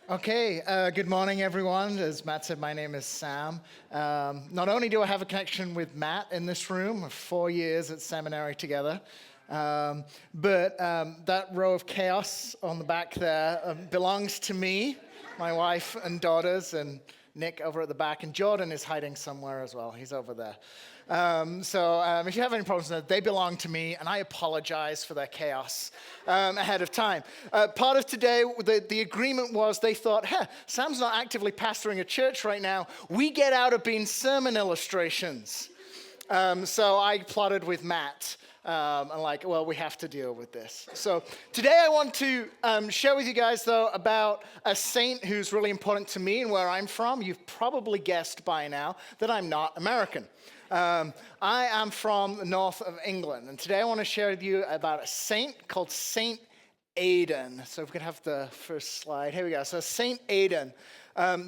Okay, good morning, everyone. As Matt said, my name is Sam. Not only do I have a connection with Matt in this room, 4 years at seminary together, but that row of chaos on the back there belongs to me, my wife and daughters, and Nick over at the back, and Jordan is hiding somewhere as well. He's over there. So if you have any problems with that, they belong to me, and I apologize for their chaos ahead of time. Part of today, the agreement was they thought, Sam's not actively pastoring a church right now. We get out of being sermon illustrations. So I plotted with Matt. We have to deal with this. So today I want to share with you guys, though, about a saint who's really important to me and where I'm from. You've probably guessed by now that I'm not American. I am from the north of England, and today I want to share with you about a saint called Saint Aiden. So if we could have the first slide. Here we go. So Saint Aiden.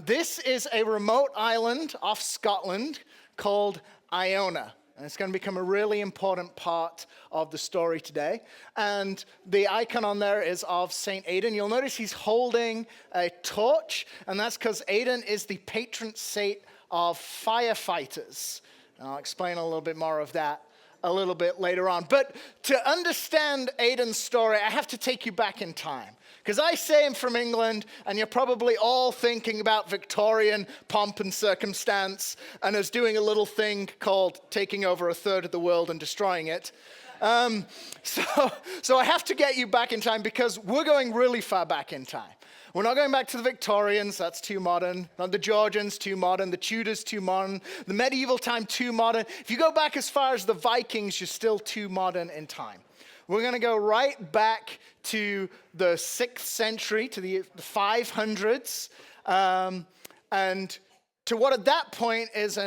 This is a remote island off Scotland called Iona. And it's going to become a really important part of the story today. And the icon on there is of Saint Aiden. You'll notice he's holding a torch, and that's because Aiden is the patron saint of firefighters. And I'll explain a little bit more of that a little bit later on. But to understand Aiden's story, I have to take you back in time. Because I say I'm from England, and you're probably all thinking about Victorian pomp and circumstance, and us doing a little thing called taking over a third of the world and destroying it. So I have to get you back in time, because we're going really far back in time. We're not going back to the Victorians, that's too modern. Not the Georgians, too modern. The Tudors, too modern. The medieval time, too modern. If you go back as far as the Vikings, you're still too modern in time. We're going to go right back to the 6th century, to the 500s, and to what at that point is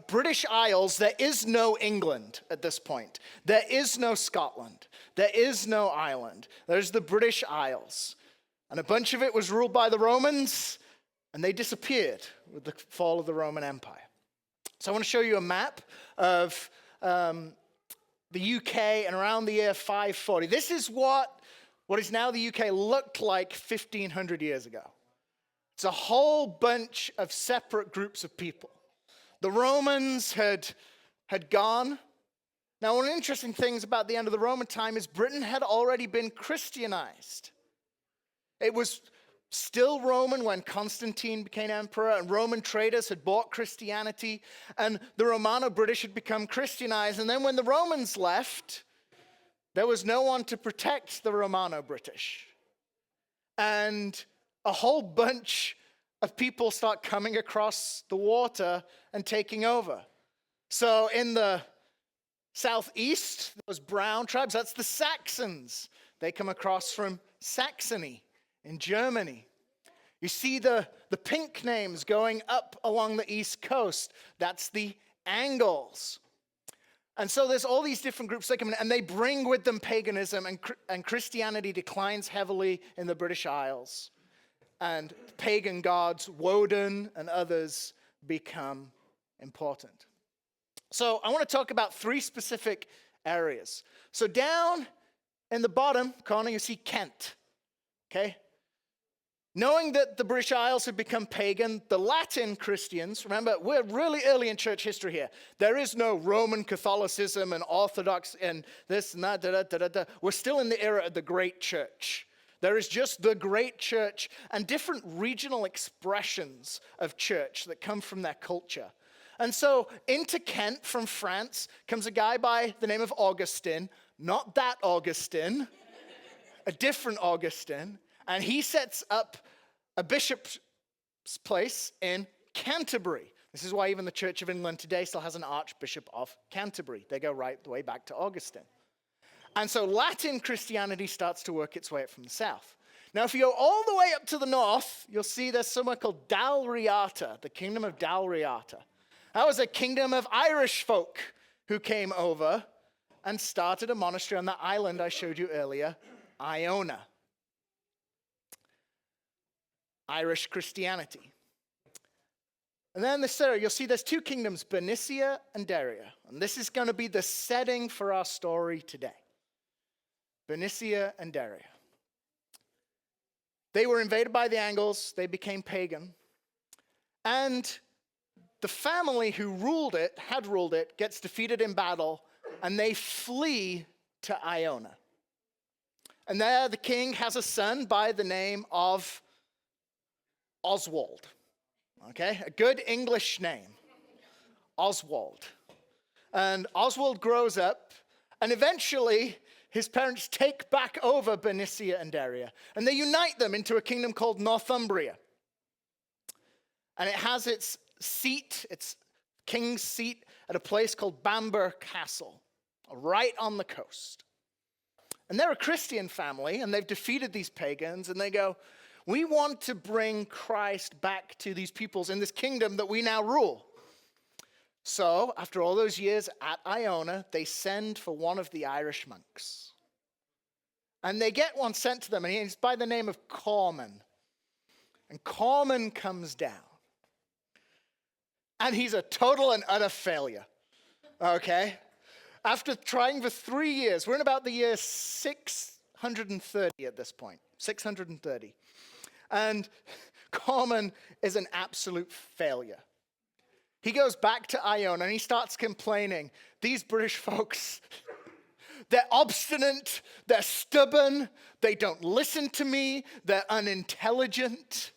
British Isles. There is no England at this point. There is no Scotland. There is no Ireland. There's the British Isles. And a bunch of it was ruled by the Romans, and they disappeared with the fall of the Roman Empire. So I want to show you a map of the UK and around the year 540. This is what is now the UK looked like 1,500 years ago. It's a whole bunch of separate groups of people. The Romans had gone. Now, one of the interesting things about the end of the Roman time is Britain had already been Christianized. It was still Roman when Constantine became emperor, and Roman traders had bought Christianity, and the Romano-British had become Christianized. And then when the Romans left, there was no one to protect the Romano-British. And a whole bunch of people start coming across the water and taking over. So in the southeast, those brown tribes, that's the Saxons. They come across from Saxony in Germany. You see the pink names going up along the east coast. That's the Angles. And so there's all these different groups that come in, and they bring with them paganism, and Christianity declines heavily in the British Isles. And pagan gods, Woden and others, become important. So I want to talk about 3 specific areas. So down in the bottom corner, you see Kent. Okay? Knowing that the British Isles had become pagan, the Latin Christians, remember, we're really early in church history here. There is no Roman Catholicism and Orthodox and this and that, We're still in the era of the Great Church. There is just the Great Church and different regional expressions of church that come from their culture. And so into Kent from France comes a guy by the name of Augustine, not that Augustine, a different Augustine. And he sets up a bishop's place in Canterbury. This is why even the Church of England today still has an Archbishop of Canterbury. They go right the way back to Augustine. And so Latin Christianity starts to work its way up from the south. Now, if you go all the way up to the north, you'll see there's somewhere called Dalriata, the kingdom of Dalriata. That was a kingdom of Irish folk who came over and started a monastery on that island I showed you earlier, Iona. Irish Christianity. And then you'll see there's 2 kingdoms, Bernicia and Daria. And this is going to be the setting for our story today. Bernicia and Daria. They were invaded by the Angles. They became pagan. And the family who had ruled it, gets defeated in battle, and they flee to Iona. And there the king has a son by the name of Oswald. Okay, a good English name, Oswald. And Oswald grows up, and eventually his parents take back over Bernicia and Daria, and they unite them into a kingdom called Northumbria. And it has its king's seat, at a place called Bamburgh Castle, right on the coast. And they're a Christian family, and they've defeated these pagans, and they go, we want to bring Christ back to these peoples in this kingdom that we now rule. So, after all those years at Iona, they send for one of the Irish monks. And they get one sent to them, and he's by the name of Corman. And Corman comes down. And he's a total and utter failure. Okay? After trying for 3 years, we're in about the year 630 at this point. 630. And Corman is an absolute failure. He goes back to Iona and he starts complaining. These British folks, they're obstinate, they're stubborn, they don't listen to me, they're unintelligent.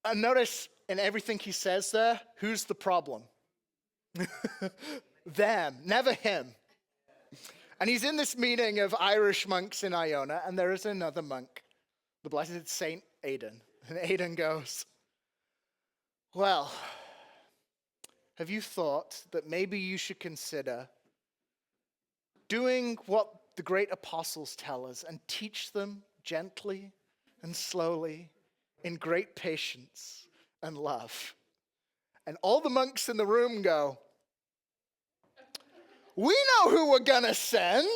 And notice in everything he says there, who's the problem? Them, never him. And he's in this meeting of Irish monks in Iona, and there is another monk, the blessed Saint Aiden. And Aiden goes, well, have you thought that maybe you should consider doing what the great apostles tell us and teach them gently and slowly in great patience and love? And all the monks in the room go, we know who we're gonna send.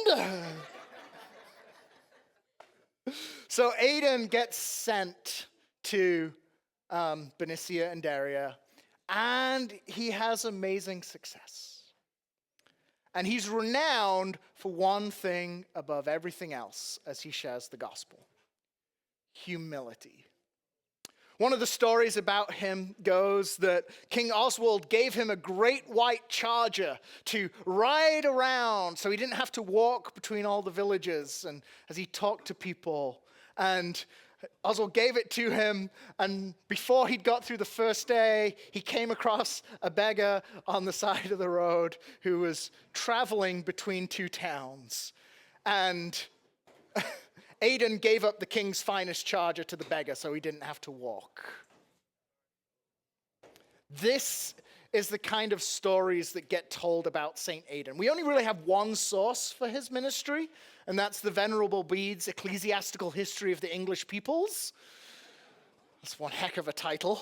So Aiden gets sent to Bernicia and Daria, and he has amazing success. And he's renowned for one thing above everything else as he shares the gospel: humility. One of the stories about him goes that King Oswald gave him a great white charger to ride around so he didn't have to walk between all the villages and as he talked to people. And Oswald gave it to him, and before he'd got through the first day, he came across a beggar on the side of the road who was traveling between two towns. And Aiden gave up the king's finest charger to the beggar so he didn't have to walk. This is the kind of stories that get told about St. Aiden. We only really have one source for his ministry, and that's the Venerable Bede's Ecclesiastical History of the English Peoples. That's one heck of a title.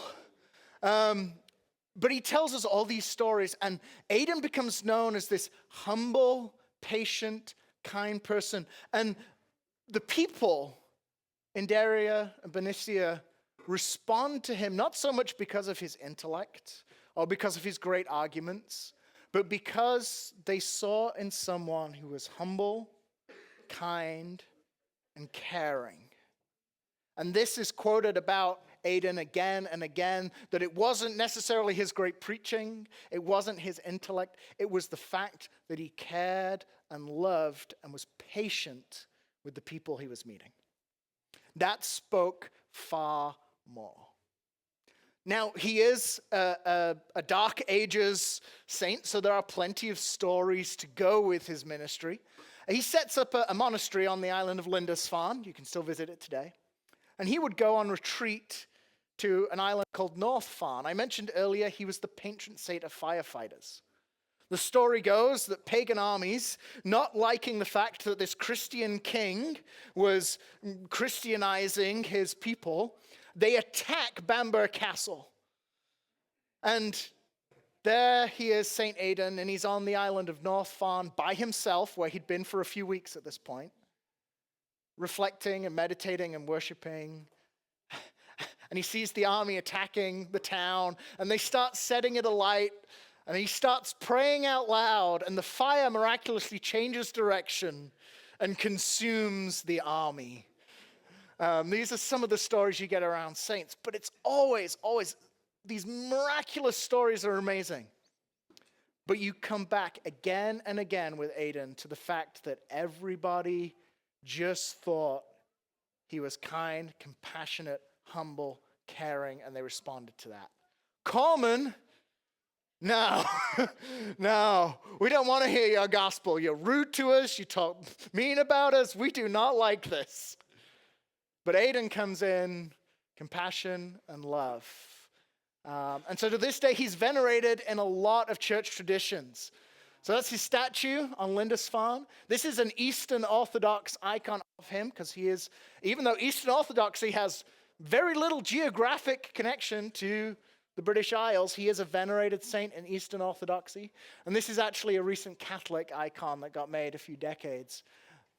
But he tells us all these stories, and Aiden becomes known as this humble, patient, kind person. And the people in Daria and Bernicia respond to him not so much because of his intellect or because of his great arguments, but because they saw in someone who was humble, kind, and caring. And this is quoted about Aiden again and again, that it wasn't necessarily his great preaching, it wasn't his intellect, it was the fact that he cared and loved and was patient with the people he was meeting. That spoke far more. Now, he is a Dark Ages saint, so there are plenty of stories to go with his ministry. He sets up a monastery on the island of Lindisfarne. You can still visit it today. And he would go on retreat to an island called North Farne. I mentioned earlier he was the patron saint of firefighters. The story goes that pagan armies, not liking the fact that this Christian king was Christianizing his people, they attack Bamburgh Castle. And there he is, St. Aiden, and he's on the island of North Farne by himself, where he'd been for a few weeks at this point, reflecting and meditating and worshiping. And he sees the army attacking the town, and they start setting it alight, and he starts praying out loud, and the fire miraculously changes direction, and consumes the army. These are some of the stories you get around saints, but it's always, these miraculous stories are amazing. But you come back again and again with Aiden to the fact that everybody just thought he was kind, compassionate, humble, caring, and they responded to that. Common, no, no, we don't want to hear your gospel. You're rude to us, you talk mean about us, we do not like this. But Aiden comes in, compassion and love. And so to this day, he's venerated in a lot of church traditions. So that's his statue on Lindisfarne. This is an Eastern Orthodox icon of him because he is, even though Eastern Orthodoxy has very little geographic connection to the British Isles, he is a venerated saint in Eastern Orthodoxy. And this is actually a recent Catholic icon that got made a few decades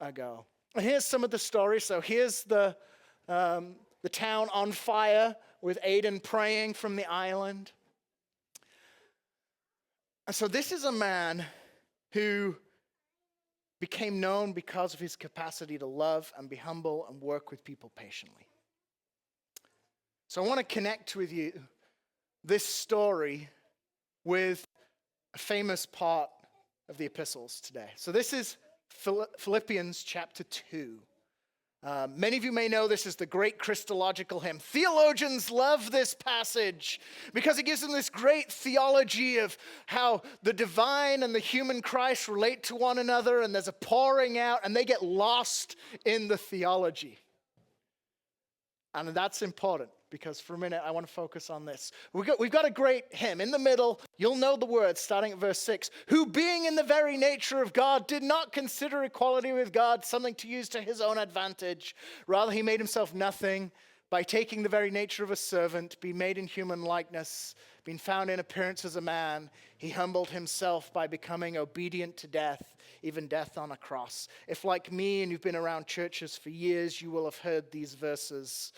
ago. And here's some of the stories. So here's the town on fire with Aiden praying from the island. And so this is a man who became known because of his capacity to love and be humble and work with people patiently. So I want to connect with you this story with a famous part of the epistles today. So this is Philippians chapter 2. Many of you may know this is the great Christological hymn. Theologians love this passage because it gives them this great theology of how the divine and the human Christ relate to one another, and there's a pouring out, and they get lost in the theology. And that's important because for a minute I want to focus on this. We've got a great hymn. In the middle, you'll know the words starting at verse 6. Who being in the very nature of God did not consider equality with God something to use to his own advantage. Rather he made himself nothing by taking the very nature of a servant, being made in human likeness, being found in appearance as a man. He humbled himself by becoming obedient to death, even death on a cross. If like me and you've been around churches for years, you will have heard these verses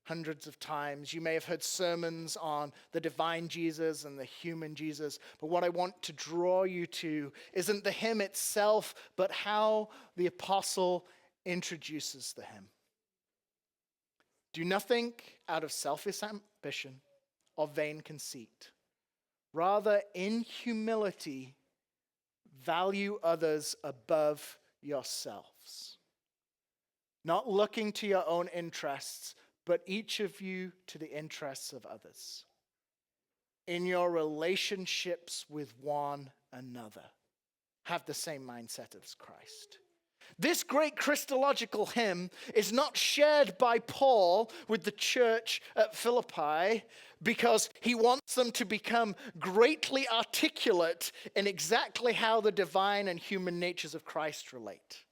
hundreds of times. You may have heard sermons on the divine Jesus and the human Jesus. But what I want to draw you to isn't the hymn itself, but how the apostle introduces the hymn. Do nothing out of selfish ambition or vain conceit. Rather, in humility, value others above yourselves. Not looking to your own interests, but each of you to the interests of others. In your relationships with one another, have the same mindset as Christ. This great Christological hymn is not shared by Paul with the church at Philippi because he wants them to become greatly articulate in exactly how the divine and human natures of Christ relate.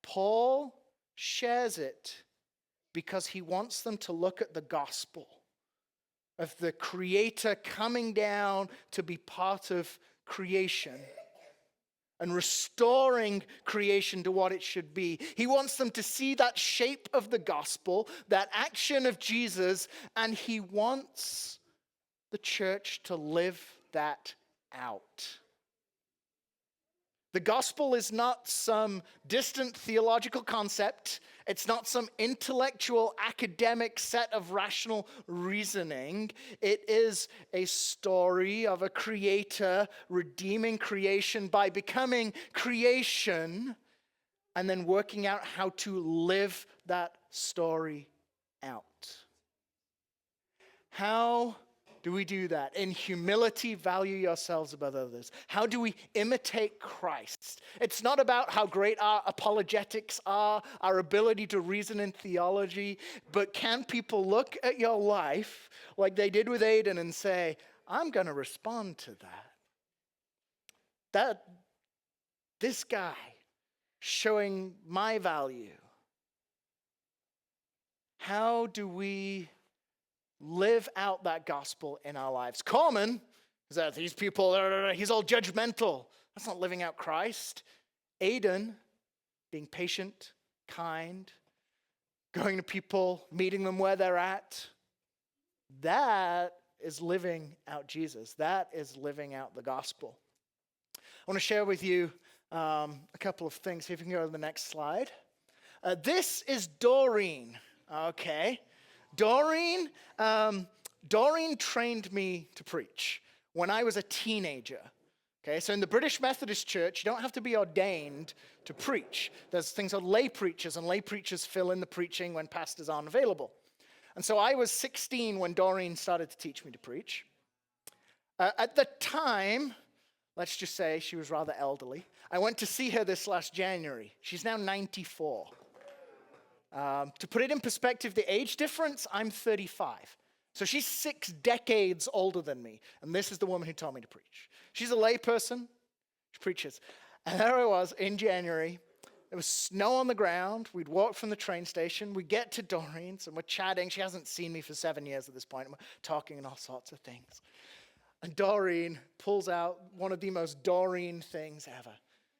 Paul shares it because he wants them to look at the gospel of the Creator coming down to be part of creation and restoring creation to what it should be. He wants them to see that shape of the gospel, that action of Jesus, and he wants the church to live that out. The gospel is not some distant theological concept. It's not some intellectual academic set of rational reasoning. It is a story of a creator redeeming creation by becoming creation and then working out how to live that story out. How do we do that? In humility, value yourselves above others. How do we imitate Christ? It's not about how great our apologetics are, our ability to reason in theology, but can people look at your life like they did with Aiden and say, I'm going to respond to that? This guy showing my value. How do we live out that gospel in our lives? Common is that these people, he's all judgmental. That's not living out Christ. Aiden, being patient, kind, going to people, meeting them where they're at. That is living out Jesus. That is living out the gospel. I want to share with you a couple of things. See if you can go to the next slide. This is Doreen. Okay. Doreen trained me to preach when I was a teenager. Okay, so in the British Methodist Church, you don't have to be ordained to preach. There's things called lay preachers, and lay preachers fill in the preaching when pastors aren't available. And so I was 16 when Doreen started to teach me to preach. At the time, let's just say she was rather elderly. I went to see her this last January. She's now 94. To put it in perspective, the age difference, I'm 35. So she's 6 decades older than me. And this is the woman who taught me to preach. She's a lay person. She preaches. And there I was in January. There was snow on the ground. We'd walk from the train station. We get to Doreen's and we're chatting. She hasn't seen me for 7 years at this point. And we're talking and all sorts of things. And Doreen pulls out one of the most Doreen things ever.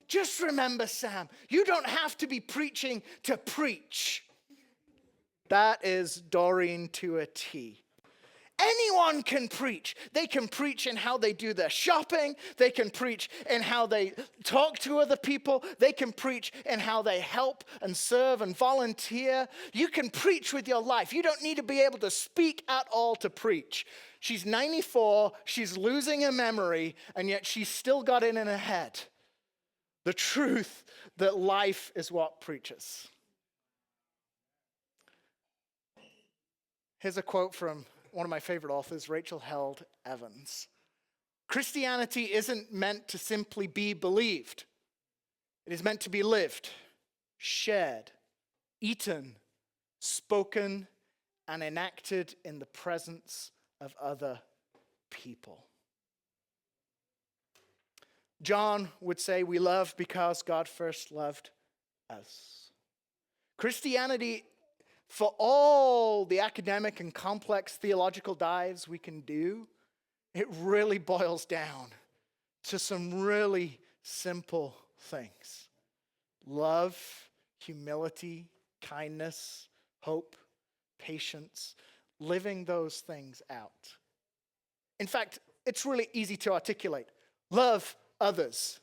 Just remember, Sam, you don't have to be preaching to preach. That is Doreen to a T. Anyone can preach. They can preach in how they do their shopping. They can preach in how they talk to other people. They can preach in how they help and serve and volunteer. You can preach with your life. You don't need to be able to speak at all to preach. She's 94. She's losing her memory, and yet she's still got it in her head. The truth that life is what preaches. Here's a quote from one of my favorite authors, Rachel Held Evans. Christianity isn't meant to simply be believed. It is meant to be lived, shared, eaten, spoken, and enacted in the presence of other people. John would say we love because God first loved us. Christianity, for all the academic and complex theological dives we can do, it really boils down to some really simple things. Love, humility, kindness, hope, patience, living those things out. In fact, it's really easy to articulate. Love others.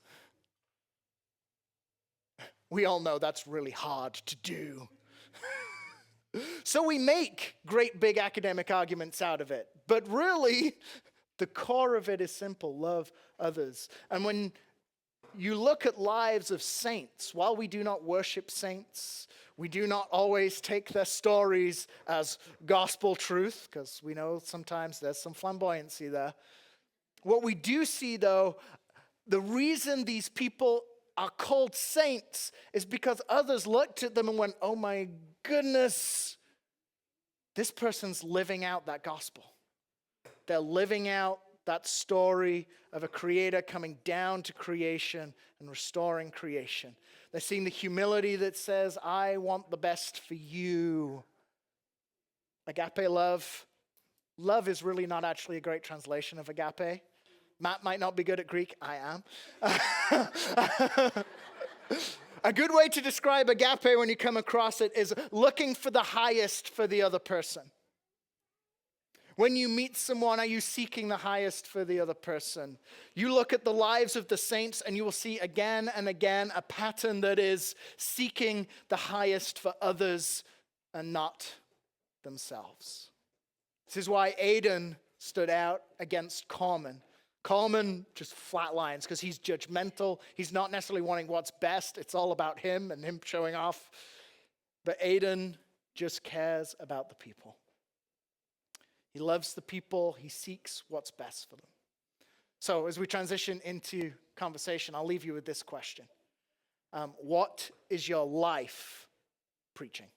We all know that's really hard to do. So we make great big academic arguments out of it. But really, the core of it is simple. Love others. And when you look at lives of saints, while we do not worship saints, we do not always take their stories as gospel truth, because we know sometimes there's some flamboyancy there. What we do see, though, the reason these people are called saints is because others looked at them and went, oh my goodness, this person's living out that gospel. They're living out that story of a creator coming down to creation and restoring creation. They're seeing the humility that says, I want the best for you. Agape love. Love is really not actually a great translation of agape. Matt might not be good at Greek. I am. A good way to describe agape when you come across it is looking for the highest for the other person. When you meet someone, are you seeking the highest for the other person? You look at the lives of the saints and you will see again and again a pattern that is seeking the highest for others and not themselves. This is why Aiden stood out against Common. Coleman just flatlines because he's judgmental. He's not necessarily wanting what's best. It's all about him and him showing off. But Aiden just cares about the people. He loves the people. He seeks what's best for them. So as we transition into conversation, I'll leave you with this question. What is your life preaching?